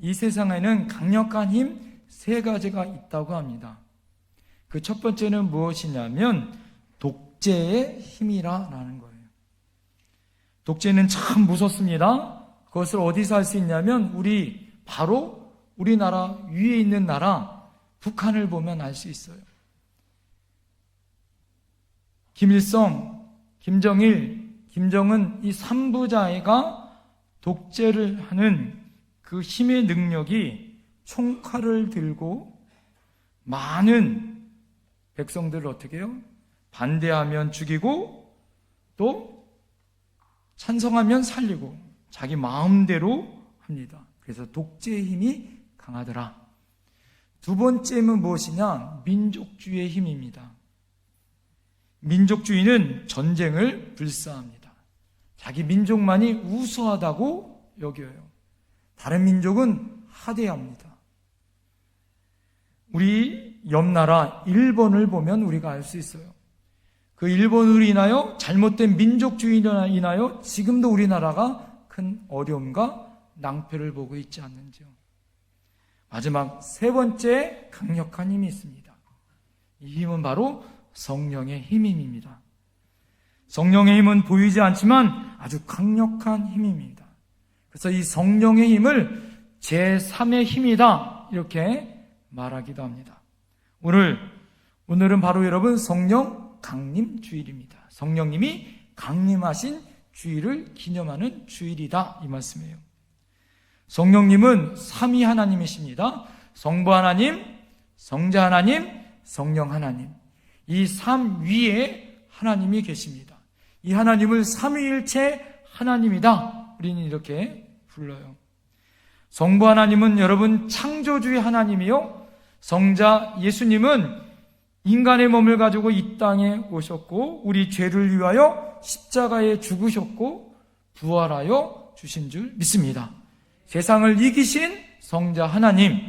이 세상에는 강력한 힘 세 가지가 있다고 합니다. 그 첫 번째는 무엇이냐면 독재의 힘이라는 거예요. 독재는 참 무섭습니다. 그것을 어디서 할 수 있냐면 바로 우리나라 위에 있는 나라 북한을 보면 알 수 있어요. 김일성, 김정일, 김정은 이 3부자가 독재를 하는 그 힘의 능력이 총칼을 들고 많은 백성들을 어떻게 해요? 반대하면 죽이고 또 찬성하면 살리고 자기 마음대로 합니다. 그래서 독재의 힘이 강하더라. 두 번째는 무엇이냐? 민족주의의 힘입니다. 민족주의는 전쟁을 불사합니다. 자기 민족만이 우수하다고 여겨요. 다른 민족은 하대합니다. 우리 옆나라 일본을 보면 우리가 알 수 있어요. 그 일본으로 인하여 잘못된 민족주의로 인하여 지금도 우리나라가 큰 어려움과 낭패를 보고 있지 않는지요. 마지막 세 번째 강력한 힘이 있습니다. 이 힘은 바로 성령의 힘입니다. 성령의 힘은 보이지 않지만 아주 강력한 힘입니다. 그래서 이 성령의 힘을 제3의 힘이다 이렇게 말하기도 합니다. 오늘은 바로 여러분 성령 강림 주일입니다. 성령님이 강림하신 주일을 기념하는 주일이다 이 말씀이에요. 성령님은 삼위 하나님이십니다. 성부 하나님, 성자 하나님, 성령 하나님, 이 삼위에 하나님이 계십니다. 이 하나님을 삼위일체 하나님이다 우리는 이렇게 불러요. 성부 하나님은 여러분 창조주의 하나님이요, 성자 예수님은 인간의 몸을 가지고 이 땅에 오셨고 우리 죄를 위하여 십자가에 죽으셨고 부활하여 주신 줄 믿습니다. 세상을 이기신 성자 하나님,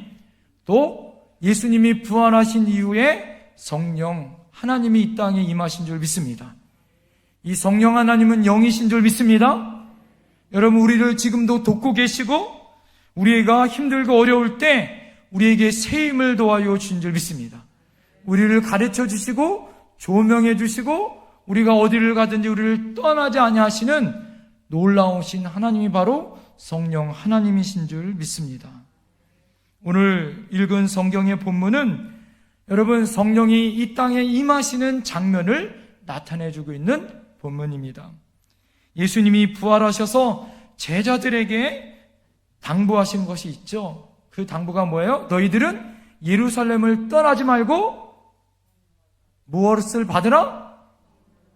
또 예수님이 부활하신 이후에 성령 하나님이 이 땅에 임하신 줄 믿습니다. 이 성령 하나님은 영이신 줄 믿습니다. 여러분 우리를 지금도 돕고 계시고 우리가 힘들고 어려울 때 우리에게 새 힘을 도와여 주신 줄 믿습니다. 우리를 가르쳐 주시고 조명해 주시고 우리가 어디를 가든지 우리를 떠나지 아니하시는 놀라우신 하나님이 바로 성령 하나님이신 줄 믿습니다. 오늘 읽은 성경의 본문은 여러분 성령이 이 땅에 임하시는 장면을 나타내주고 있는 본문입니다. 예수님이 부활하셔서 제자들에게 당부하신 것이 있죠. 그 당부가 뭐예요? 너희들은 예루살렘을 떠나지 말고 무엇을 받으라?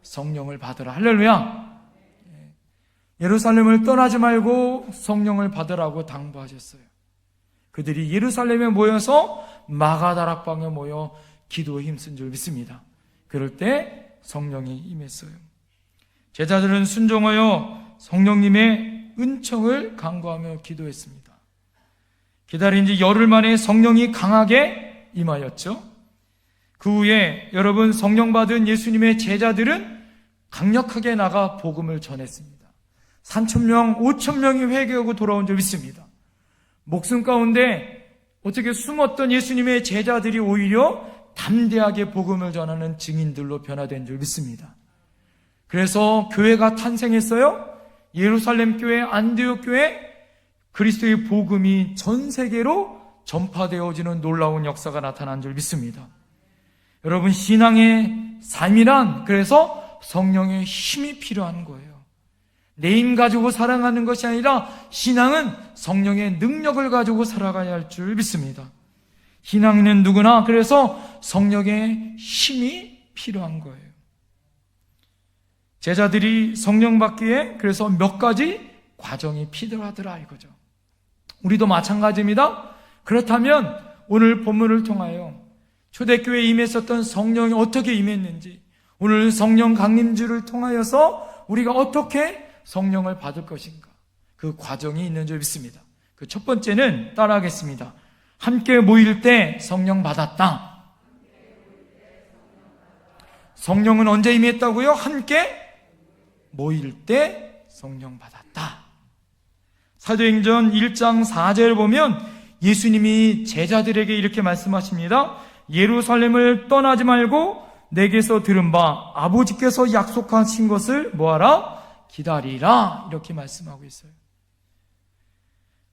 성령을 받으라. 할렐루야. 예루살렘을 떠나지 말고 성령을 받으라고 당부하셨어요. 그들이 예루살렘에 모여서 마가다락방에 모여 기도에 힘쓴 줄 믿습니다. 그럴 때 성령이 임했어요. 제자들은 순종하여 성령님의 은총을 간구하며 기도했습니다. 기다린 지 열흘 만에 성령이 강하게 임하였죠. 그 후에 여러분 성령 받은 예수님의 제자들은 강력하게 나가 복음을 전했습니다. 3,000명, 5,000명이 회개하고 돌아온 줄 믿습니다. 목숨 가운데 어떻게 숨었던 예수님의 제자들이 오히려 담대하게 복음을 전하는 증인들로 변화된 줄 믿습니다. 그래서 교회가 탄생했어요. 예루살렘 교회, 안디옥 교회, 그리스도의 복음이 전 세계로 전파되어지는 놀라운 역사가 나타난 줄 믿습니다. 여러분 신앙의 삶이란 그래서 성령의 힘이 필요한 거예요. 내 힘 가지고 살아가는 것이 아니라 신앙은 성령의 능력을 가지고 살아가야 할 줄 믿습니다. 신앙인은 누구나 그래서 성령의 힘이 필요한 거예요. 제자들이 성령 받기에 그래서 몇 가지 과정이 필요하더라 이거죠. 우리도 마찬가지입니다. 그렇다면 오늘 본문을 통하여 초대교회에 임했었던 성령이 어떻게 임했는지, 오늘 성령 강림주를 통하여서 우리가 어떻게 성령을 받을 것인가, 그 과정이 있는 줄 믿습니다. 그 첫 번째는 따라하겠습니다. 함께 모일 때 성령 받았다. 성령은 언제 임했다고요? 함께 모일 때 성령 받았다. 사도행전 1장 4절을 보면 예수님이 제자들에게 이렇게 말씀하십니다. 예루살렘을 떠나지 말고 내게서 들은 바 아버지께서 약속하신 것을 뭐하라? 기다리라. 이렇게 말씀하고 있어요.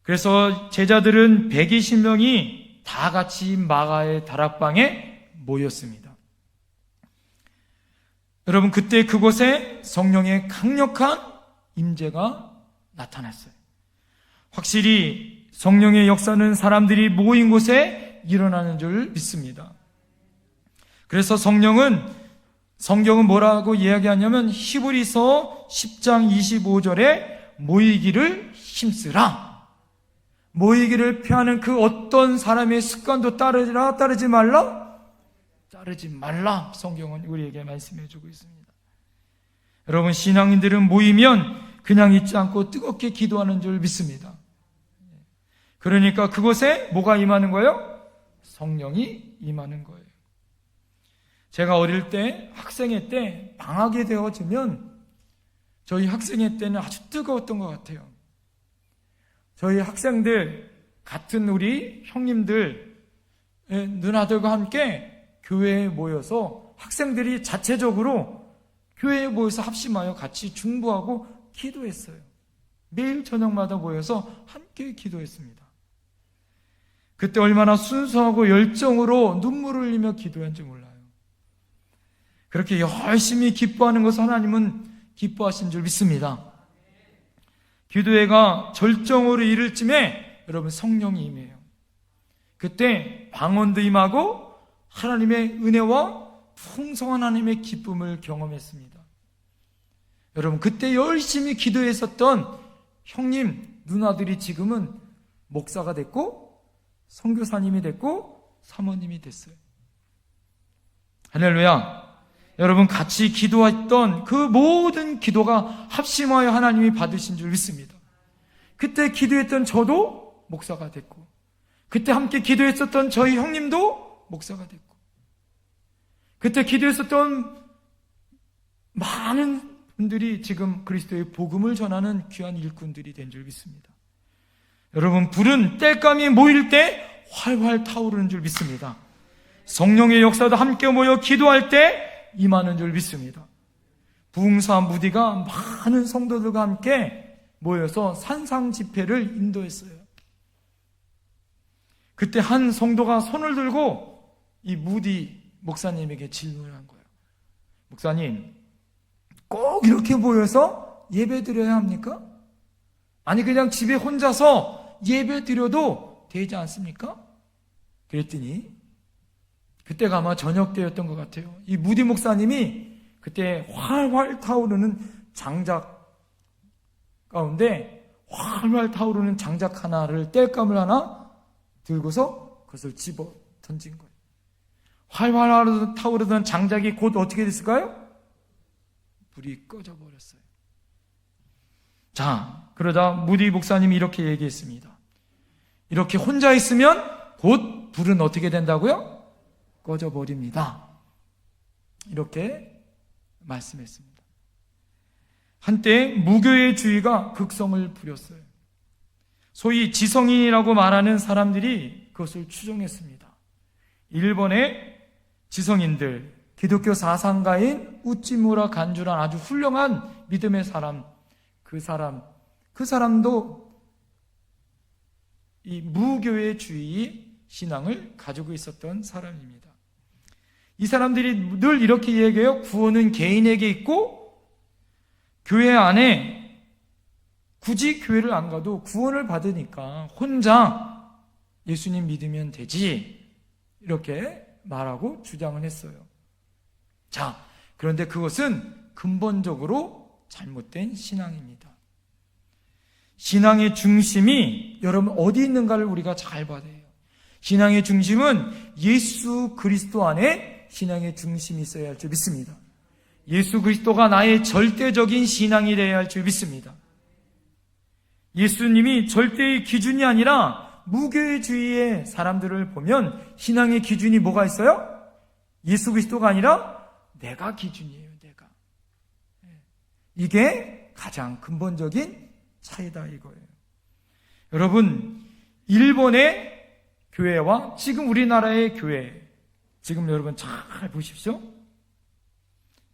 그래서 제자들은 120명이 다 같이 마가의 다락방에 모였습니다. 여러분, 그때 그곳에 성령의 강력한 임재가 나타났어요. 확실히 성령의 역사는 사람들이 모인 곳에 일어나는 줄 믿습니다. 그래서 성경은 뭐라고 이야기하냐면 히브리서 10장 25절에 모이기를 힘쓰라. 모이기를 피하는 그 어떤 사람의 습관도 따르지 말라. 성경은 우리에게 말씀해 주고 있습니다. 여러분, 신앙인들은 모이면 그냥 있지 않고 뜨겁게 기도하는 줄 믿습니다. 그러니까 그곳에 뭐가 임하는 거예요? 성령이 임하는 거예요. 제가 어릴 때, 학생회 때 방학이 되어지면 저희 학생회 때는 아주 뜨거웠던 것 같아요. 저희 학생들, 같은 우리 형님들, 누나들과 함께 교회에 모여서 학생들이 자체적으로 교회에 모여서 합심하여 같이 중보하고 기도했어요. 매일 저녁마다 모여서 함께 기도했습니다. 그때 얼마나 순수하고 열정으로 눈물을 흘리며 기도했는지 몰라요. 그렇게 열심히 기뻐하는 것을 하나님은 기뻐하신 줄 믿습니다. 기도회가 절정으로 이를 쯤에 여러분 성령이 임해요. 그때 방언도 임하고 하나님의 은혜와 풍성한 하나님의 기쁨을 경험했습니다. 여러분, 그때 열심히 기도했었던 형님, 누나들이 지금은 목사가 됐고 선교사님이 됐고 사모님이 됐어요. 할렐루야. 여러분, 같이 기도했던 그 모든 기도가 합심하여 하나님이 받으신 줄 믿습니다. 그때 기도했던 저도 목사가 됐고, 그때 함께 기도했었던 저희 형님도 목사가 됐고, 그때 기도했었던 많은 분들이 지금 그리스도의 복음을 전하는 귀한 일꾼들이 된 줄 믿습니다. 여러분, 불은 땔감이 모일 때 활활 타오르는 줄 믿습니다. 성령의 역사도 함께 모여 기도할 때 임하는 줄 믿습니다. 부흥사 무디가 많은 성도들과 함께 모여서 산상 집회를 인도했어요. 그때 한 성도가 손을 들고 이 무디 목사님에게 질문을 한 거예요. 목사님, 꼭 이렇게 모여서 예배 드려야 합니까? 아니, 그냥 집에 혼자서 예배 드려도 되지 않습니까? 그랬더니 그때가 아마 저녁 때였던 것 같아요. 이 무디 목사님이 그때 활활 타오르는 장작 가운데 활활 타오르는 장작 하나를, 땔감을 하나 들고서 그것을 집어 던진 거예요. 활활 타오르던 장작이 곧 어떻게 됐을까요? 불이 꺼져 버렸어요. 자, 그러다 무디 목사님이 이렇게 얘기했습니다. 이렇게 혼자 있으면 곧 불은 어떻게 된다고요? 꺼져 버립니다. 이렇게 말씀했습니다. 한때 무교의 주의가 극성을 부렸어요. 소위 지성인이라고 말하는 사람들이 그것을 추종했습니다. 일본의 지성인들, 기독교 사상가인 우찌무라 간주란 아주 훌륭한 믿음의 사람, 그 사람도 이 무교회주의 신앙을 가지고 있었던 사람입니다. 이 사람들이 늘 이렇게 얘기해요. 구원은 개인에게 있고 교회 안에 굳이 교회를 안 가도 구원을 받으니까 혼자 예수님 믿으면 되지, 이렇게 말하고 주장을 했어요. 자, 그런데 그것은 근본적으로 잘못된 신앙입니다. 신앙의 중심이 여러분 어디 있는가를 우리가 잘 봐야 돼요. 신앙의 중심은 예수 그리스도 안에 신앙의 중심이 있어야 할 줄 믿습니다. 예수 그리스도가 나의 절대적인 신앙이 되어야 할 줄 믿습니다. 예수님이 절대의 기준이 아니라 무교회주의의 사람들을 보면 신앙의 기준이 뭐가 있어요? 예수 그리스도가 아니라 내가 기준이에요. 내가. 이게 가장 근본적인 차이다 이거예요. 여러분, 일본의 교회와 지금 우리나라의 교회, 지금 여러분 잘 보십시오.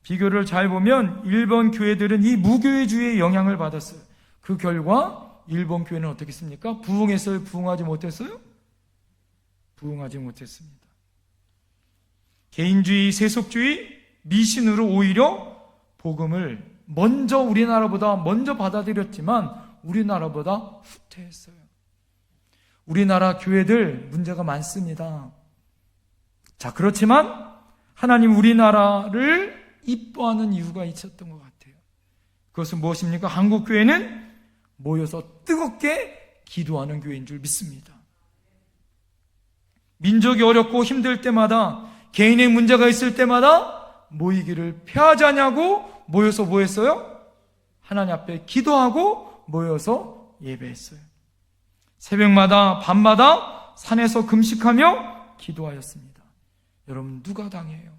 비교를 잘 보면 일본 교회들은 이 무교회주의의 영향을 받았어요. 그 결과 일본 교회는 어떻겠습니까? 부흥했어요? 부흥하지 못했어요? 부흥하지 못했습니다. 개인주의, 세속주의, 미신으로 오히려 복음을 먼저 우리나라보다 먼저 받아들였지만 우리나라보다 후퇴했어요. 우리나라 교회들 문제가 많습니다. 자, 그렇지만 하나님 우리나라를 이뻐하는 이유가 있었던 것 같아요. 그것은 무엇입니까? 한국 교회는 모여서 뜨겁게 기도하는 교회인 줄 믿습니다. 민족이 어렵고 힘들 때마다, 개인의 문제가 있을 때마다 모이기를 피하지 않냐고 모여서 뭐 했어요? 하나님 앞에 기도하고 모여서 예배했어요. 새벽마다 밤마다 산에서 금식하며 기도하였습니다. 여러분, 누가 당해요?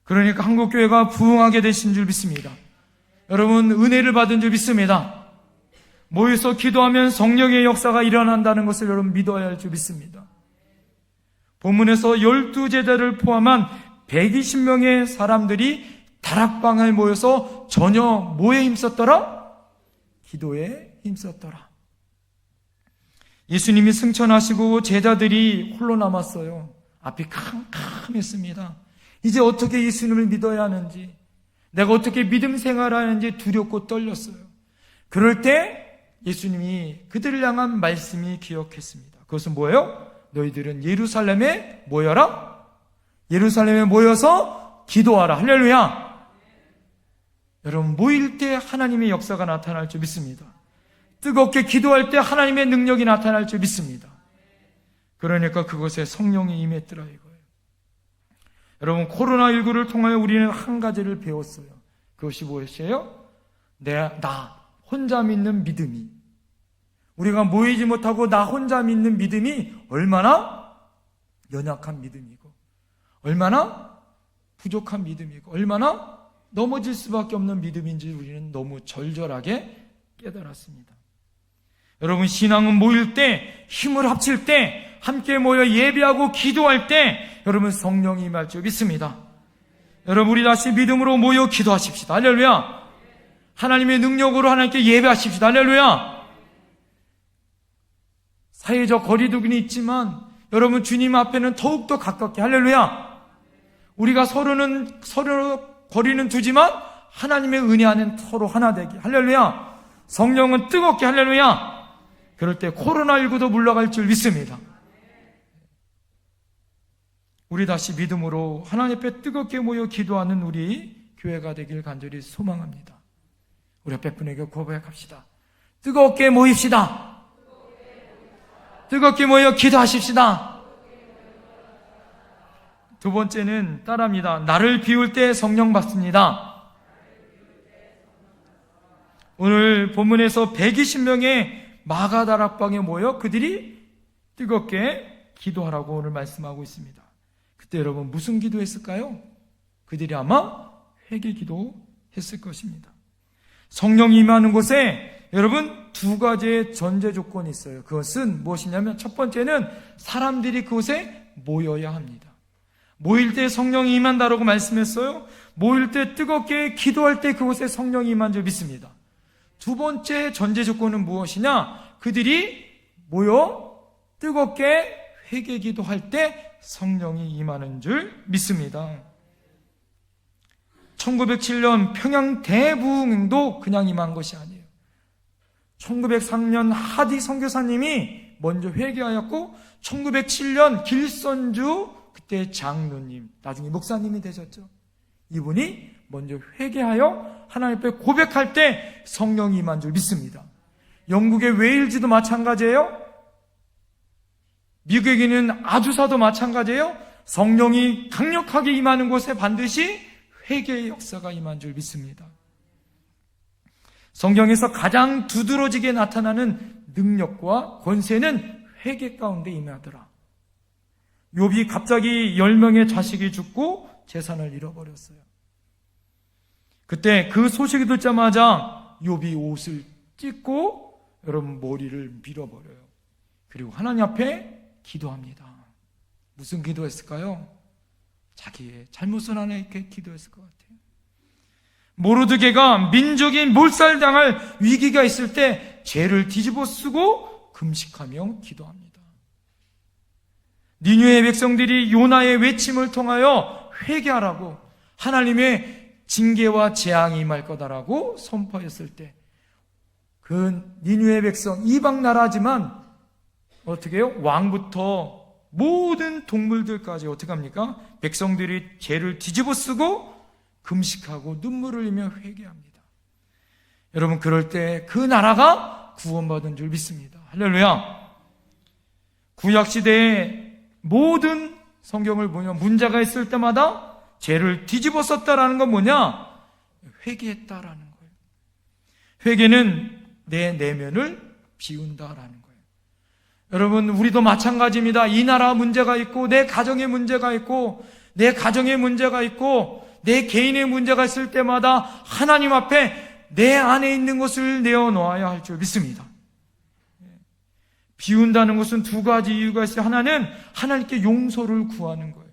그러니까 한국교회가 부흥하게 되신 줄 믿습니다. 여러분, 은혜를 받은 줄 믿습니다. 모여서 기도하면 성령의 역사가 일어난다는 것을 여러분 믿어야 할 줄 믿습니다. 본문에서 12제자를 포함한 120명의 사람들이 다락방에 모여서 전혀 뭐에 힘썼더라? 기도에 힘썼더라. 예수님이 승천하시고 제자들이 홀로 남았어요. 앞이 캄캄했습니다. 이제 어떻게 예수님을 믿어야 하는지, 내가 어떻게 믿음 생활하는지 두렵고 떨렸어요. 그럴 때 예수님이 그들을 향한 말씀이 기억했습니다. 그것은 뭐예요? 너희들은 예루살렘에 모여라. 예루살렘에 모여서 기도하라. 할렐루야. 여러분, 모일 때 하나님의 역사가 나타날 줄 믿습니다. 뜨겁게 기도할 때 하나님의 능력이 나타날 줄 믿습니다. 그러니까 그것에 성령이 임했더라 이거예요. 여러분, 코로나19를 통하여 우리는 한 가지를 배웠어요. 그것이 무엇이에요? 나 혼자 믿는 믿음이, 우리가 모이지 못하고 나 혼자 믿는 믿음이 얼마나 연약한 믿음이고, 얼마나 부족한 믿음이고, 얼마나 넘어질 수밖에 없는 믿음인지 우리는 너무 절절하게 깨달았습니다. 여러분, 신앙은 모일 때, 힘을 합칠 때, 함께 모여 예배하고 기도할 때 여러분 성령이 임할 줄 믿습니다. 여러분, 우리 다시 믿음으로 모여 기도하십시다. 할렐루야. 하나님의 능력으로 하나님께 예배하십시다. 할렐루야. 사회적 거리두기는 있지만 여러분 주님 앞에는 더욱더 가깝게. 할렐루야. 우리가 서로 거리는 두지만 하나님의 은혜 안에는 서로 하나 되게. 할렐루야. 성령은 뜨겁게. 할렐루야. 그럴 때 코로나19도 물러갈 줄 믿습니다. 우리 다시 믿음으로 하나님 앞에 뜨겁게 모여 기도하는 우리 교회가 되길 간절히 소망합니다. 우리 옆에 분에게 고백합시다. 뜨겁게 모입시다. 뜨겁게 모여 기도하십시다. 두 번째는 따라합니다. 나를 비울 때 성령 받습니다. 오늘 본문에서 120명의 마가다락방에 모여 그들이 뜨겁게 기도하라고 오늘 말씀하고 있습니다. 그때 여러분 무슨 기도했을까요? 그들이 아마 회개 기도했을 것입니다. 성령이 임하는 곳에 여러분 두 가지의 전제 조건이 있어요. 그것은 무엇이냐면 첫 번째는 사람들이 그곳에 모여야 합니다. 모일 때 성령이 임한다라고 말씀했어요. 모일 때 뜨겁게 기도할 때 그곳에 성령이 임한 줄 믿습니다. 두 번째 전제 조건은 무엇이냐? 그들이 모여 뜨겁게 회개 기도할 때 성령이 임하는 줄 믿습니다. 1907년 평양 대부흥도 그냥 임한 것이 아니에요. 1903년 하디 선교사님이 먼저 회개하였고 1907년 길선주 그때 장로님, 나중에 목사님이 되셨죠. 이분이 먼저 회개하여 하나님 앞에 고백할 때 성령이 임한 줄 믿습니다. 영국의 웨일즈도 마찬가지예요. 미국에 있는 아주사도 마찬가지예요. 성령이 강력하게 임하는 곳에 반드시 회개의 역사가 임한 줄 믿습니다. 성경에서 가장 두드러지게 나타나는 능력과 권세는 회개 가운데 임하더라. 욥이 갑자기 10명의 자식이 죽고 재산을 잃어버렸어요. 그때 그 소식이 듣자마자 욥이 옷을 찢고 여러분 머리를 밀어버려요. 그리고 하나님 앞에 기도합니다. 무슨 기도했을까요? 자기의 잘못을 하나 이렇게 기도했을 것 같아요. 모르드게가 민족이 몰살당할 위기가 있을 때 죄를 뒤집어 쓰고 금식하며 기도합니다. 니느웨 백성들이 요나의 외침을 통하여 회개하라고, 하나님의 징계와 재앙이 임할 거다라고 선포했을 때 그 니느웨 백성, 이방 나라지만 어떻게 해요? 왕부터 모든 동물들까지 어떻게 합니까? 백성들이 죄를 뒤집어 쓰고 금식하고 눈물을 흘리며 회개합니다. 여러분, 그럴 때 그 나라가 구원받은 줄 믿습니다. 할렐루야. 구약시대의 모든 성경을 보면 문제가 있을 때마다 죄를 뒤집어 썼다라는 건 뭐냐? 회개했다라는 거예요. 회개는 내 내면을 비운다라는 거예요. 여러분, 우리도 마찬가지입니다. 이 나라 문제가 있고, 내 가정의 문제가 있고, 내 가정의 문제가 있고, 내 개인의 문제가 있을 때마다 하나님 앞에 내 안에 있는 것을 내어놓아야 할 줄 믿습니다. 비운다는 것은 두 가지 이유가 있어요. 하나는 하나님께 용서를 구하는 거예요.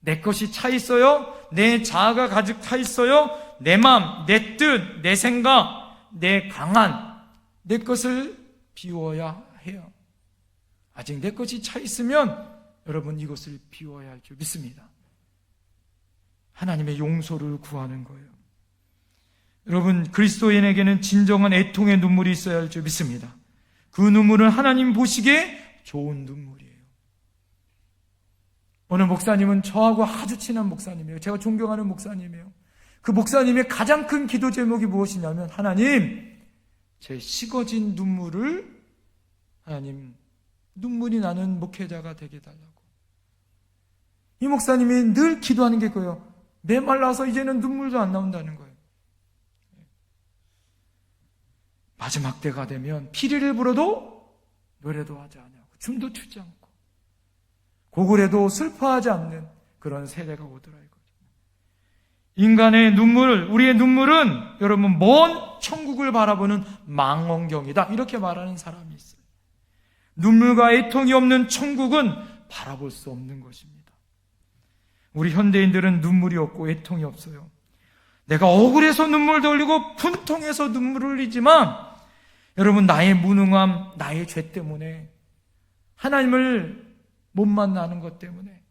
내 것이 차 있어요. 내 자아가 가득 차 있어요. 내 마음, 내 뜻, 내 생각, 내 강한 내 것을 비워야 해요. 아직 내 것이 차 있으면 여러분 이것을 비워야 할 줄 믿습니다. 하나님의 용서를 구하는 거예요. 여러분, 그리스도인에게는 진정한 애통의 눈물이 있어야 할 줄 믿습니다. 그 눈물은 하나님 보시기에 좋은 눈물이에요. 어느 목사님은 저하고 아주 친한 목사님이에요. 제가 존경하는 목사님이에요. 그 목사님의 가장 큰 기도 제목이 무엇이냐면, 하나님, 제 식어진 눈물을, 하나님, 눈물이 나는 목회자가 되게 달라고. 이 목사님이 늘 기도하는 게 그거예요. 메말라서 이제는 눈물도 안 나온다는 거예요. 마지막 때가 되면 피리를 불어도 노래도 하지 않고 춤도 추지 않고 고글해도 슬퍼하지 않는 그런 세대가 오더라 이거죠. 인간의 눈물, 우리의 눈물은 여러분 먼 천국을 바라보는 망원경이다, 이렇게 말하는 사람이 있어요. 눈물과 애통이 없는 천국은 바라볼 수 없는 것입니다. 우리 현대인들은 눈물이 없고 애통이 없어요. 내가 억울해서 눈물도 흘리고 분통해서 눈물을 흘리지만, 여러분, 나의 무능함, 나의 죄 때문에, 하나님을 못 만나는 것 때문에,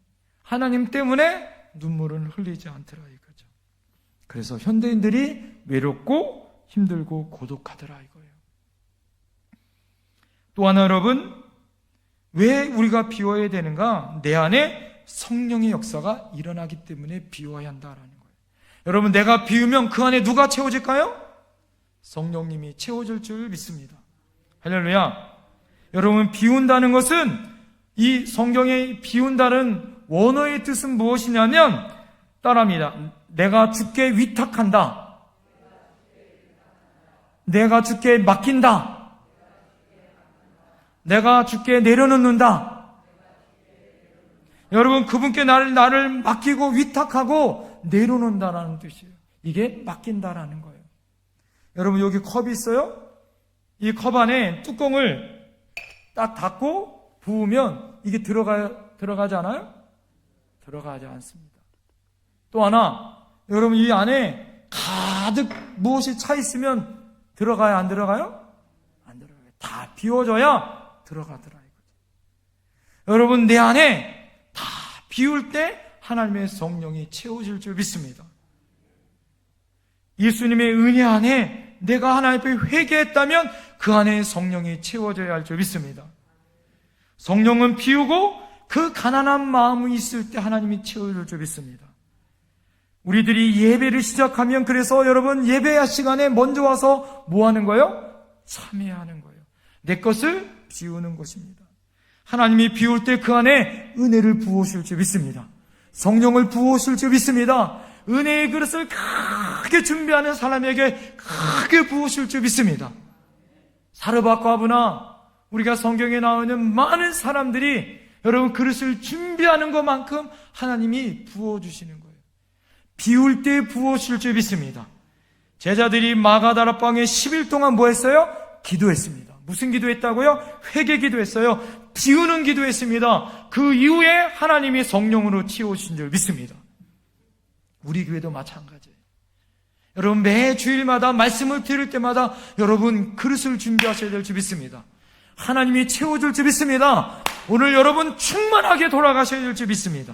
하나님 때문에 눈물을 흘리지 않더라 이거죠. 그래서 현대인들이 외롭고 힘들고 고독하더라 이거예요. 또 하나, 여러분, 왜 우리가 비워야 되는가? 내 안에 성령의 역사가 일어나기 때문에 비워야 한다라는 거예요. 여러분, 내가 비우면 그 안에 누가 채워질까요? 성령님이 채워질 줄 믿습니다. 할렐루야. 여러분, 비운다는 것은, 이 성경에 비운다는 원어의 뜻은 무엇이냐면, 따라합니다. 내가 주께 위탁한다. 내가 주께 맡긴다. 내가 주께 내려놓는다. 여러분, 그분께 나를 맡기고 위탁하고 내려놓는다라는 뜻이에요. 이게 맡긴다라는 거예요. 여러분, 여기 컵이 있어요? 이 컵 안에 뚜껑을 딱 닫고 부으면 이게 들어가지 않아요? 들어가지 않습니다. 또 하나, 여러분, 이 안에 가득 무엇이 차 있으면 들어가요? 안 들어가요? 안 들어가요. 다 비워져야 들어가더라 이거죠. 여러분, 내 안에 다 비울 때 하나님의 성령이 채워질 줄 믿습니다. 예수님의 은혜 안에 내가 하나님 앞에 회개했다면 그 안에 성령이 채워져야 할 줄 믿습니다. 성령은 비우고 그 가난한 마음이 있을 때 하나님이 채워줄 줄 믿습니다. 우리들이 예배를 시작하면, 그래서 여러분, 예배 시간에 먼저 와서 뭐 하는 거예요? 참여하는 거예요. 내 것을 비우는 것입니다. 하나님이 비울 때 그 안에 은혜를 부으실 줄 믿습니다. 성령을 부으실 줄 믿습니다. 은혜의 그릇을 크게 준비하는 사람에게 크게 부으실 줄 믿습니다. 사르밧과부나 우리가 성경에 나오는 많은 사람들이 여러분 그릇을 준비하는 것만큼 하나님이 부어주시는 거예요. 비울 때 부어주실 줄 믿습니다. 제자들이 마가다라방에 10일 동안 뭐 했어요? 기도했습니다. 무슨 기도했다고요? 회개 기도했어요. 비우는 기도했습니다. 그 이후에 하나님이 성령으로 채우신 줄 믿습니다. 우리 교회도 마찬가지예요. 여러분 매 주일마다 말씀을 들을 때마다 여러분 그릇을 준비하셔야 될 줄 믿습니다. 하나님이 채워줄 줄 믿습니다. 오늘 여러분 충만하게 돌아가셔야 될 줄 믿습니다.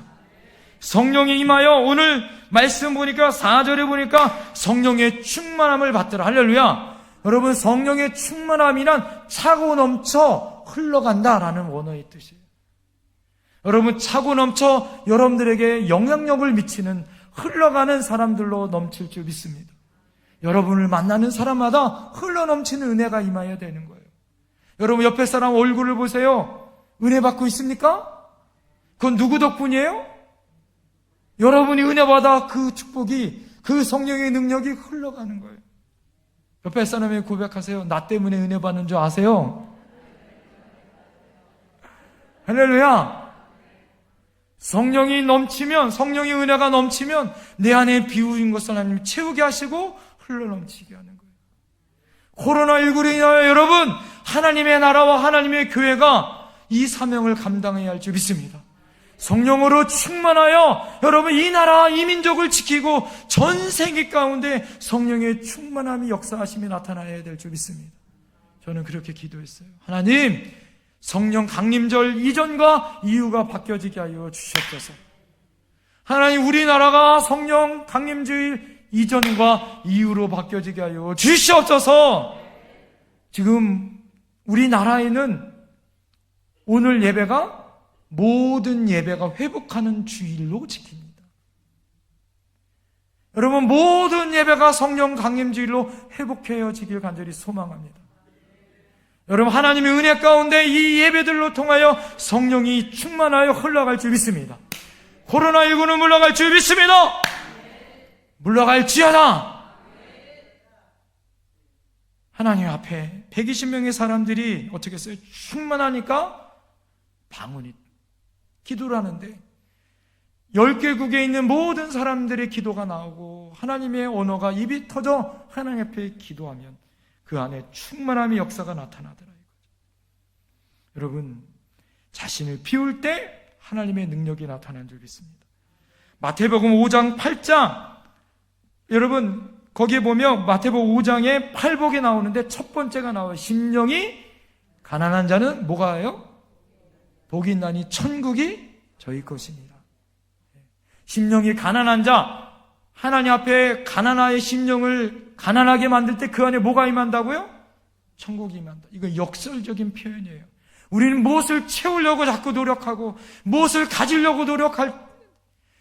성령이 임하여 오늘 말씀 보니까 4절에 보니까 성령의 충만함을 받더라. 할렐루야. 여러분 성령의 충만함이란 차고 넘쳐 흘러간다라는 원어의 뜻이에요. 여러분 차고 넘쳐 여러분들에게 영향력을 미치는 흘러가는 사람들로 넘칠 줄 믿습니다. 여러분을 만나는 사람마다 흘러넘치는 은혜가 임하여야 되는 거예요. 여러분 옆에 사람 얼굴을 보세요. 은혜 받고 있습니까? 그건 누구 덕분이에요? 여러분이 은혜 받아 그 축복이, 그 성령의 능력이 흘러가는 거예요. 옆에 사람에게 고백하세요. 나 때문에 은혜 받는 줄 아세요? 할렐루야. 성령이 넘치면, 성령의 은혜가 넘치면 내 안에 비우인 것을 하나님 채우게 하시고 흘러넘치게 하는 거예요. 코로나19로 인하여 여러분 하나님의 나라와 하나님의 교회가 이 사명을 감당해야 할 줄 믿습니다. 성령으로 충만하여 여러분 이 나라, 이 민족을 지키고 전 세계 가운데 성령의 충만함이 역사하심이 나타나야 될 줄 믿습니다. 저는 그렇게 기도했어요. 하나님, 성령 강림절 이전과 이후가 바뀌어지게 하여 주시옵소서. 하나님, 우리나라가 성령 강림주일 이전과 이후로 바뀌어지게 하여 주시옵소서. 지금 우리나라에는 오늘 예배가 모든 예배가 회복하는 주일로 지킵니다. 여러분 모든 예배가 성령 강림주일로 회복해지길 간절히 소망합니다. 여러분 하나님의 은혜 가운데 이 예배들로 통하여 성령이 충만하여 흘러갈 줄 믿습니다. 코로나19는 물러갈 줄 믿습니다. 물러갈지어다. 하나님 앞에 120명의 사람들이 어떻게 했어요? 충만하니까 방언이 기도를 하는데 10개국에 있는 모든 사람들의 기도가 나오고 하나님의 언어가 입이 터져 하나님 앞에 기도하면 그 안에 충만함의 역사가 나타나더라. 여러분 자신을 비울 때 하나님의 능력이 나타나는 줄 믿습니다. 마태복음 5장 8장 여러분 거기에 보면 마태복음 5장에 팔복이 나오는데 첫 번째가 나와요. 심령이 가난한 자는 뭐가 해요? 복이 있나니 천국이 저희 것입니다. 심령이 가난한 자, 하나님 앞에 가난하의 심령을 가난하게 만들 때 그 안에 뭐가 임한다고요? 천국이 임한다. 이거 역설적인 표현이에요. 우리는 무엇을 채우려고 자꾸 노력하고 무엇을 가지려고 노력할,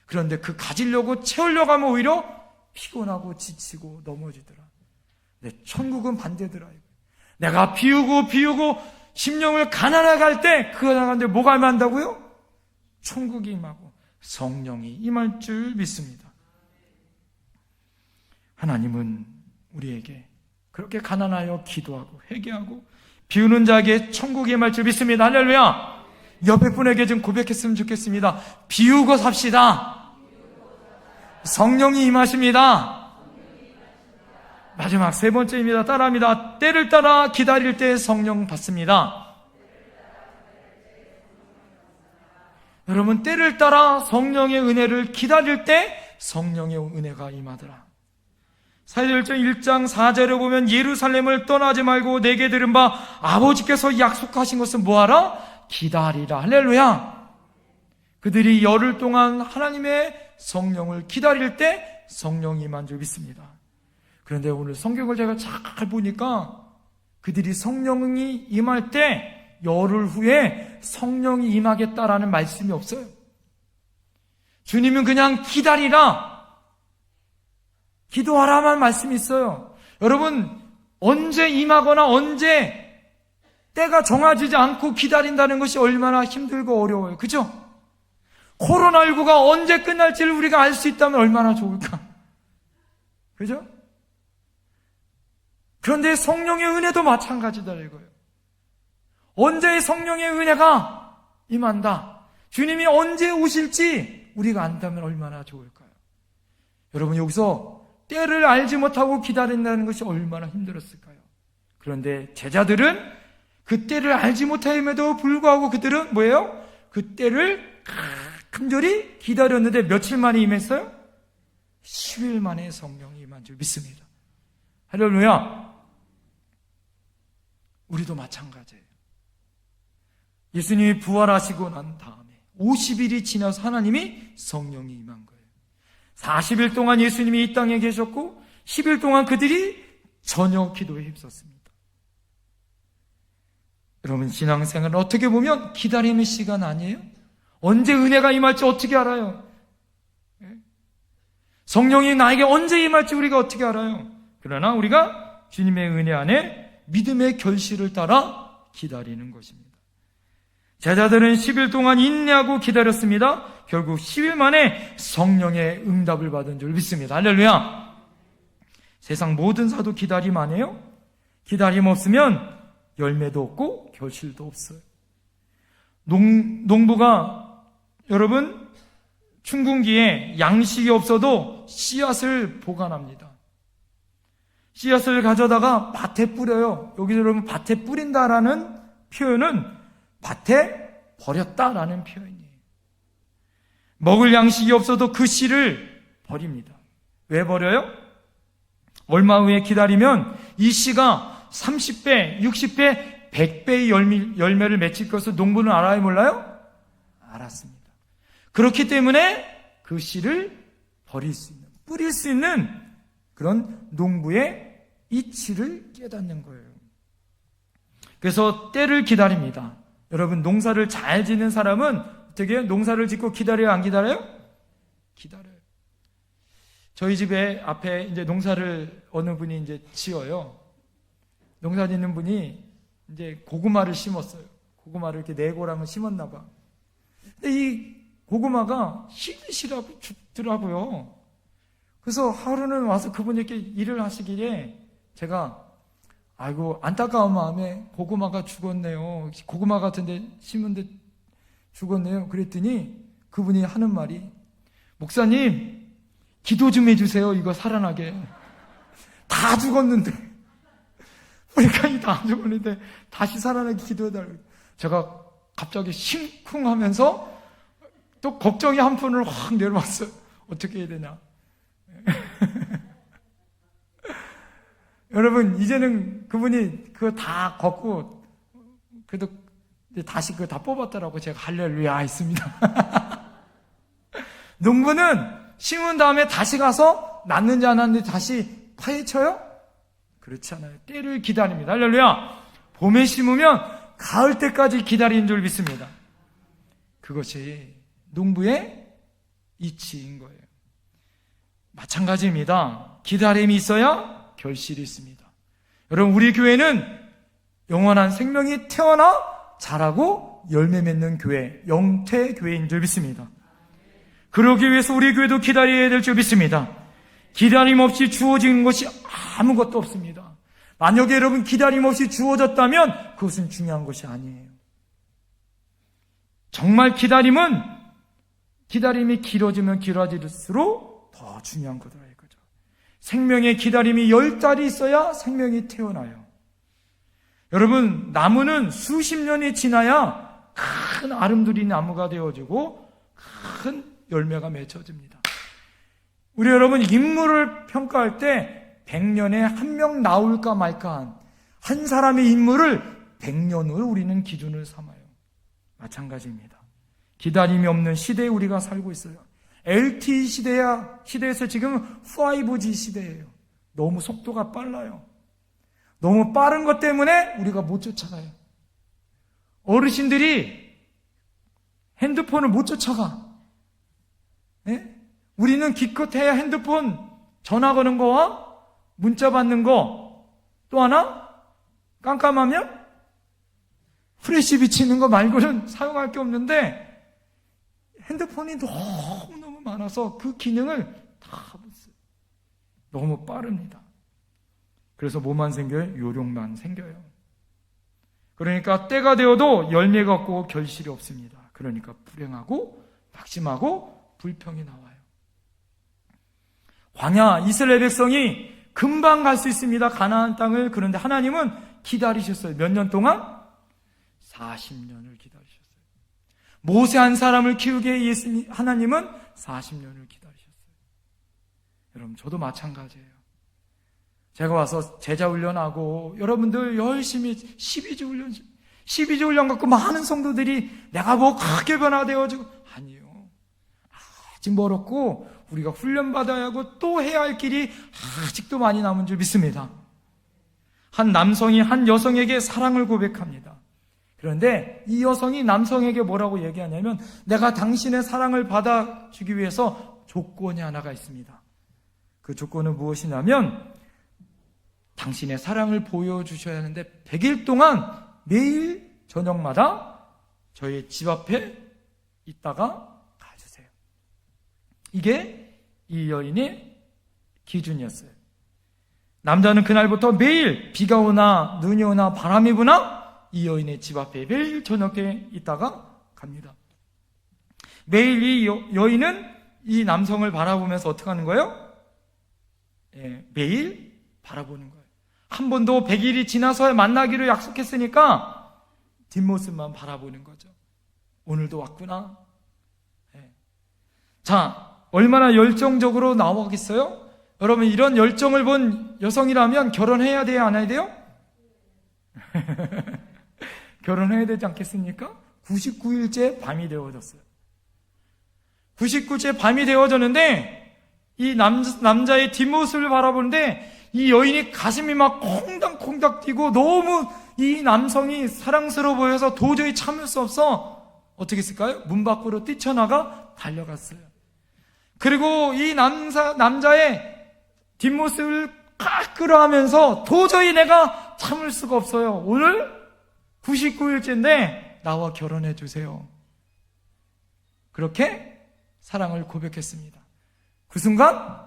그런데 그 가지려고 채우려고 하면 오히려 피곤하고 지치고 넘어지더라. 근데 천국은 반대더라. 내가 비우고 심령을 가난하게 할 때 그 가운데 뭐가 임한다고요? 천국이 임하고 성령이 임할 줄 믿습니다. 하나님은 우리에게 그렇게 가난하여 기도하고 회개하고 비우는 자에게 천국이 임할 줄 믿습니다. 할렐루야. 옆에 분에게 좀 고백했으면 좋겠습니다. 비우고 삽시다. 성령이 임하십니다. 마지막 세 번째입니다. 따라합니다. 때를 따라 기다릴 때 성령 받습니다. 여러분 때를 따라 성령의 은혜를 기다릴 때 성령의 은혜가 임하더라. 사도행전 1장 4절에 보면 예루살렘을 떠나지 말고 내게 들은 바 아버지께서 약속하신 것은 뭐하라? 기다리라. 할렐루야. 그들이 열흘 동안 하나님의 성령을 기다릴 때 성령이 임한 줄 믿습니다. 그런데 오늘 성경을 제가 잘 보니까 그들이 성령이 임할 때 열흘 후에 성령이 임하겠다라는 말씀이 없어요. 주님은 그냥 기다리라, 기도하라만 말씀이 있어요. 여러분 언제 임하거나 언제 때가 정해지지 않고 기다린다는 것이 얼마나 힘들고 어려워요. 그죠? 코로나19가 언제 끝날지를 우리가 알 수 있다면 얼마나 좋을까. 그죠? 그런데 성령의 은혜도 마찬가지다 이거예요. 언제 성령의 은혜가 임한다, 주님이 언제 오실지 우리가 안다면 얼마나 좋을까요? 여러분 여기서 때를 알지 못하고 기다린다는 것이 얼마나 힘들었을까요? 그런데 제자들은 그 때를 알지 못함에도 불구하고 그들은 뭐예요? 그 때를 간절히 기다렸는데 며칠 만에 임했어요? 10일 만에 성령이 임한 줄 믿습니다. 할렐루야. 우리도 마찬가지예요. 예수님이 부활하시고 난 다음에 50일이 지나서 하나님이 성령이 임한 거예요. 40일 동안 예수님이 이 땅에 계셨고 10일 동안 그들이 저녁 기도에 힘썼습니다. 여러분, 신앙생활은 어떻게 보면 기다림의 시간 아니에요? 언제 은혜가 임할지 어떻게 알아요? 성령이 나에게 언제 임할지 우리가 어떻게 알아요? 그러나 우리가 주님의 은혜 안에 믿음의 결실을 따라 기다리는 것입니다. 제자들은 10일 동안 인내하고 기다렸습니다. 결국 10일 만에 성령의 응답을 받은 줄 믿습니다. 할렐루야. 세상 모든 사도 기다림 안 해요? 기다림 없으면 열매도 없고 결실도 없어요. 농부가 여러분 춘궁기에 양식이 없어도 씨앗을 보관합니다. 씨앗을 가져다가 밭에 뿌려요. 여기 여러분 밭에 뿌린다라는 표현은 밭에 버렸다라는 표현이에요. 먹을 양식이 없어도 그 씨를 버립니다. 왜 버려요? 얼마 후에 기다리면 이 씨가 30배, 60배, 100배의 열매를 맺힐 것을 농부는 알아요, 몰라요? 알았습니다. 그렇기 때문에 그 씨를 버릴 수 있는, 뿌릴 수 있는 그런 농부의 이치를 깨닫는 거예요. 그래서 때를 기다립니다. 여러분, 농사를 잘 짓는 사람은 어떻게 해요? 농사를 짓고 기다려요, 안 기다려요? 기다려요. 저희 집에 앞에 이제 농사를 어느 분이 이제 지어요. 농사 짓는 분이 이제 고구마를 심었어요. 고구마를 이렇게 4고랑을 심었나 봐. 근데 이 고구마가 시들시라고 죽더라고요. 그래서 하루는 와서 그분이 이렇게 일을 하시길래 제가 아이고 안타까운 마음에 고구마가 죽었네요. 고구마 같은데 심은데 죽었네요. 그랬더니 그분이 하는 말이 목사님 기도 좀 해주세요. 이거 살아나게. 다 죽었는데 뿌리까지 다 죽었는데 다시 살아나게 기도해달라고. 제가 갑자기 심쿵하면서 또 걱정이 한 푼을 확 내려왔어요. 어떻게 해야 되냐. 여러분, 이제는 그분이 그거 다 걷고, 그래도 다시 그거 다 뽑았더라고. 제가 할렐루야 했습니다. 농부는 심은 다음에 다시 가서 났는지 안 났는지 다시 파헤쳐요? 그렇지 않아요. 때를 기다립니다. 할렐루야. 봄에 심으면 가을 때까지 기다리는 줄 믿습니다. 그것이 농부의 이치인 거예요. 마찬가지입니다. 기다림이 있어야 결실이 있습니다. 여러분, 우리 교회는 영원한 생명이 태어나 자라고 열매 맺는 교회, 영태교회인 줄 믿습니다. 그러기 위해서 우리 교회도 기다려야 될 줄 믿습니다. 기다림 없이 주어지는 것이 아무것도 없습니다. 만약에 여러분 기다림 없이 주어졌다면 그것은 중요한 것이 아니에요. 정말 기다림이 길어지면 길어질수록 더 중요한 거다 이거죠. 생명의 기다림이 10달이 있어야 생명이 태어나요. 여러분, 나무는 수십 년이 지나야 큰 아름드리 나무가 되어지고 큰 열매가 맺혀집니다. 우리 여러분, 인물을 평가할 때 100년에 1명 나올까 말까 한 사람의 인물을 100년을 우리는 기준을 삼아요. 마찬가지입니다. 기다림이 없는 시대에 우리가 살고 있어요. LTE 시대에서 지금 5G 시대예요. 너무 속도가 빨라요. 너무 빠른 것 때문에 우리가 못 쫓아가요. 어르신들이 핸드폰을 못 쫓아가. 네? 우리는 기껏해야 핸드폰 전화 거는 거와 문자 받는 거, 또 하나 깜깜하면 프레시 비치는 거 말고는 사용할 게 없는데 핸드폰이 너무너무 많아서 그 기능을 다 못써요. 너무 빠릅니다. 그래서 뭐만 생겨요? 요령만 생겨요. 그러니까 때가 되어도 열매가 없고 결실이 없습니다. 그러니까 불행하고 낙심하고 불평이 나와요. 광야 이스라엘 백성이 금방 갈 수 있습니다. 가나안 땅을. 그런데 하나님은 기다리셨어요. 몇 년 동안? 40년을 기다리셨어요. 모세 한 사람을 키우게 예수님 하나님은 40년을 기다리셨어요. 여러분, 저도 마찬가지예요. 제가 와서 제자 훈련하고 여러분들 열심히 12주 훈련 갖고 많은 성도들이 내가 뭐 크게 변화되어지고, 아니요. 아직 멀었고 우리가 훈련받아야 하고 또 해야 할 길이 아직도 많이 남은 줄 믿습니다. 한 남성이 한 여성에게 사랑을 고백합니다. 그런데 이 여성이 남성에게 뭐라고 얘기하냐면, 내가 당신의 사랑을 받아주기 위해서 조건이 하나가 있습니다. 그 조건은 무엇이냐면, 당신의 사랑을 보여주셔야 하는데 100일 동안 매일 저녁마다 저희 집 앞에 있다가 가주세요. 이게 이 여인의 기준이었어요. 남자는 그날부터 매일 비가 오나 눈이 오나 바람이 부나 이 여인의 집 앞에 매일 저녁에 있다가 갑니다. 매일 이 여인은 이 남성을 바라보면서 어떻게 하는 거예요? 매일 바라보는 거예요. 한 번도 100일이 지나서 만나기로 약속했으니까 뒷모습만 바라보는 거죠. 오늘도 왔구나. 자, 얼마나 열정적으로 나오겠어요? 여러분, 이런 열정을 본 여성이라면 결혼해야 돼요, 안 해야 돼요? 결혼해야 되지 않겠습니까? 99일째 밤이 되어졌어요. 99일째 밤이 되어졌는데 이 남자의 뒷모습을 바라보는데 이 여인이 가슴이 막 콩닥콩닥 뛰고 너무 이 남성이 사랑스러워 보여서 도저히 참을 수 없어 어떻게 했을까요? 문 밖으로 뛰쳐나가 달려갔어요. 그리고 이 남자의 뒷모습을 꽉 끌어하면서 도저히 내가 참을 수가 없어요. 오늘 99일째인데 나와 결혼해 주세요. 그렇게 사랑을 고백했습니다. 그 순간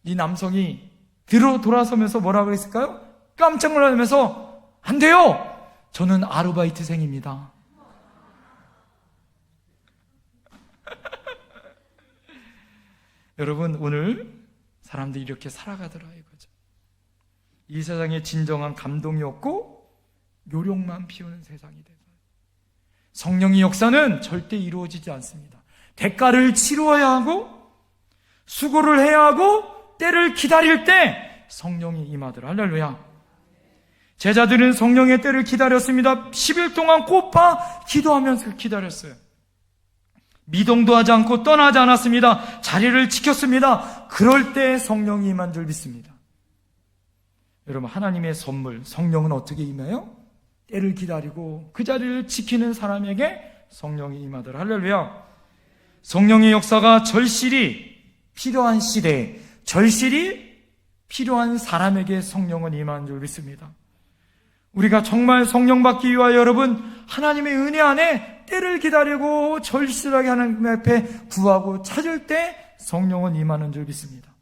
이 남성이 돌아서면서 뭐라고 그랬을까요? 깜짝 놀라면서, 안 돼요! 저는 아르바이트생입니다. 여러분, 오늘 사람들이 이렇게 살아가더라 이거죠. 이 세상에 진정한 감동이 없고 요령만 피우는 세상이 돼서 성령의 역사는 절대 이루어지지 않습니다. 대가를 치루어야 하고 수고를 해야 하고 때를 기다릴 때 성령이 임하더라. 할렐루야. 제자들은 성령의 때를 기다렸습니다. 10일 동안 꼬파 기도하면서 기다렸어요. 미동도 하지 않고 떠나지 않았습니다. 자리를 지켰습니다. 그럴 때 성령이 임한 줄 믿습니다. 여러분, 하나님의 선물 성령은 어떻게 임해요? 때를 기다리고 그 자리를 지키는 사람에게 성령이 임하더라. 할렐루야. 성령의 역사가 절실히 필요한 시대에, 절실히 필요한 사람에게 성령은 임한 줄 믿습니다. 우리가 정말 성령 받기 위하여 여러분 하나님의 은혜 안에 때를 기다리고 절실하게 하나님 앞에 구하고 찾을 때 성령은 임하는 줄 믿습니다.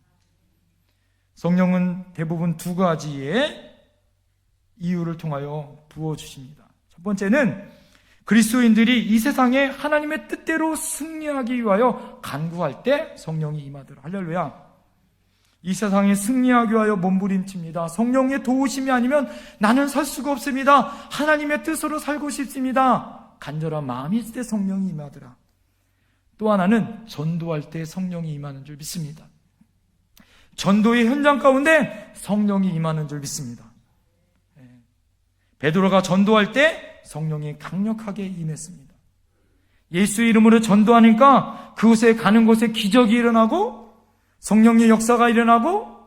성령은 대부분 두 가지의 이유를 통하여 부어주십니다. 첫 번째는 그리스도인들이 이 세상에 하나님의 뜻대로 승리하기 위하여 간구할 때 성령이 임하더라. 할렐루야. 이 세상에 승리하기 위하여 몸부림칩니다. 성령의 도우심이 아니면 나는 살 수가 없습니다. 하나님의 뜻으로 살고 싶습니다. 간절한 마음이 있을 때 성령이 임하더라. 또 하나는 전도할 때 성령이 임하는 줄 믿습니다. 전도의 현장 가운데 성령이 임하는 줄 믿습니다. 베드로가 전도할 때 성령이 강력하게 임했습니다. 예수의 이름으로 전도하니까 그곳에 가는 곳에 기적이 일어나고 성령의 역사가 일어나고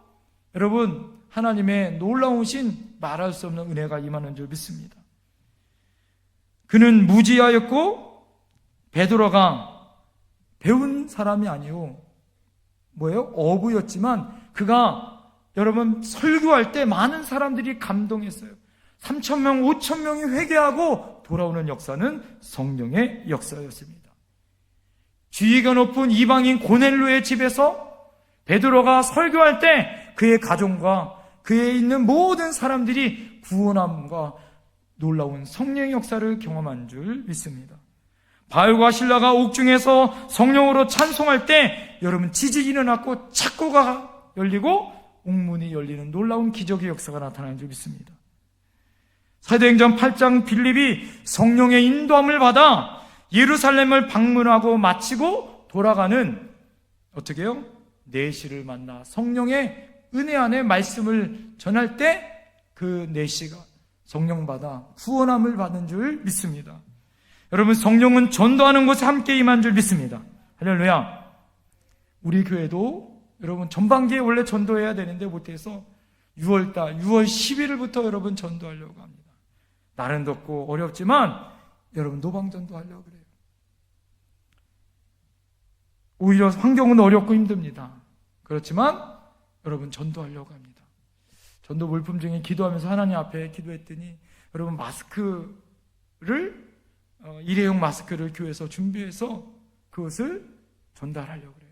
여러분 하나님의 놀라우신 말할 수 없는 은혜가 임하는 줄 믿습니다. 그는 무지하였고 베드로가 배운 사람이 아니요 뭐예요? 어부였지만 그가 여러분 설교할 때 많은 사람들이 감동했어요. 3,000명, 5,000명이 회개하고 돌아오는 역사는 성령의 역사였습니다. 지위가 높은 이방인 고넬료의 집에서 베드로가 설교할 때 그의 가정과 그에 있는 모든 사람들이 구원함과 놀라운 성령의 역사를 경험한 줄 믿습니다. 바울과 실라가 옥중에서 성령으로 찬송할 때 여러분 지진이 일어났고 창고가 열리고 옥문이 열리는 놀라운 기적의 역사가 나타나는 줄 믿습니다. 사도행전 8장 빌립이 성령의 인도함을 받아 예루살렘을 방문하고 마치고 돌아가는 어떻게 해요? 내시를 만나 성령의 은혜 안에 말씀을 전할 때 그 내시가 성령 받아 구원함을 받은 줄 믿습니다. 여러분, 성령은 전도하는 곳에 함께 임한 줄 믿습니다. 할렐루야. 우리 교회도 여러분 전반기에 원래 전도해야 되는데 못해서 6월 11일부터 여러분 전도하려고 합니다. 날은 덥고 어렵지만 여러분 노방전도 하려고 그래요. 오히려 환경은 어렵고 힘듭니다. 그렇지만 여러분 전도하려고 합니다. 전도 물품 중에 기도하면서 하나님 앞에 기도했더니 여러분 일회용 마스크를 교회에서 준비해서 그것을 전달하려고 그래요.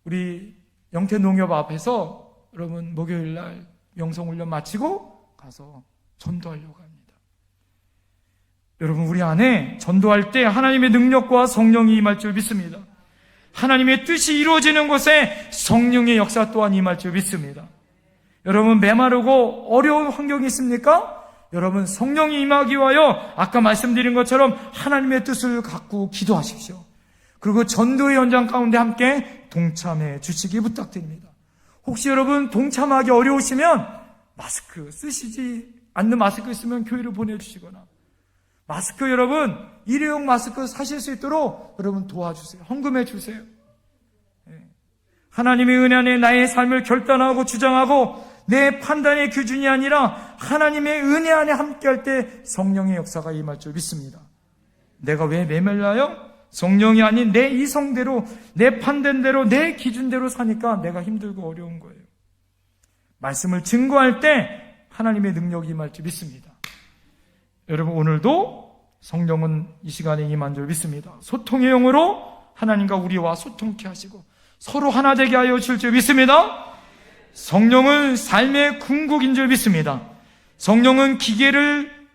우리 영태농협 앞에서 여러분 목요일날 영성훈련 마치고 가서 전도하려고 합니다. 여러분, 우리 안에 전도할 때 하나님의 능력과 성령이 임할 줄 믿습니다. 하나님의 뜻이 이루어지는 곳에 성령의 역사 또한 임할 줄 믿습니다. 여러분, 메마르고 어려운 환경이 있습니까? 여러분, 성령이 임하기 위하여 아까 말씀드린 것처럼 하나님의 뜻을 갖고 기도하십시오. 그리고 전도의 현장 가운데 함께 동참해 주시기 부탁드립니다. 혹시 여러분 동참하기 어려우시면 마스크 쓰시지 않는 마스크 있으면 교회로 보내주시거나, 마스크 여러분 일회용 마스크 사실 수 있도록 여러분 도와주세요. 헌금해 주세요. 하나님의 은혜 안에 나의 삶을 결단하고 주장하고 내 판단의 기준이 아니라 하나님의 은혜 안에 함께할 때 성령의 역사가 임할 줄 믿습니다. 내가 왜 메말라요? 성령이 아닌 내 이성대로, 내 판단대로, 내 기준대로 사니까 내가 힘들고 어려운 거예요. 말씀을 증거할 때 하나님의 능력이 임할 줄 믿습니다. 여러분, 오늘도 성령은 이 시간에 임한 줄 믿습니다. 소통의 영으로 하나님과 우리와 소통케 하시고 서로 하나 되게 하여 주실 줄 믿습니다. 성령은 삶의 궁극인 줄 믿습니다. 성령은 기계를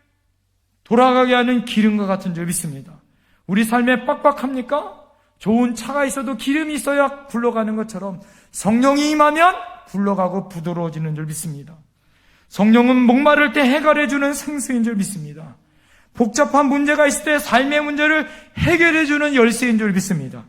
돌아가게 하는 기름과 같은 줄 믿습니다. 우리 삶에 빡빡합니까? 좋은 차가 있어도 기름이 있어야 굴러가는 것처럼 성령이 임하면 굴러가고 부드러워지는 줄 믿습니다. 성령은 목마를 때 해결해주는 생수인 줄 믿습니다. 복잡한 문제가 있을 때 삶의 문제를 해결해주는 열쇠인 줄 믿습니다.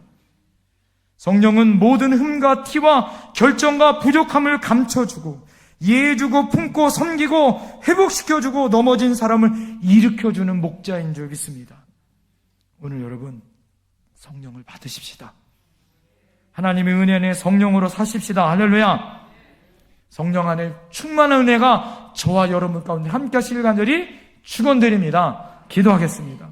성령은 모든 흠과 티와 결정과 부족함을 감춰주고 이해해주고 품고 섬기고 회복시켜주고 넘어진 사람을 일으켜주는 목자인 줄 믿습니다. 오늘 여러분 성령을 받으십시다. 하나님의 은혜 안에 성령으로 사십시다. 할렐루야. 성령 안에 충만한 은혜가 저와 여러분 가운데 함께 하시길 간절히 축원드립니다. 기도하겠습니다.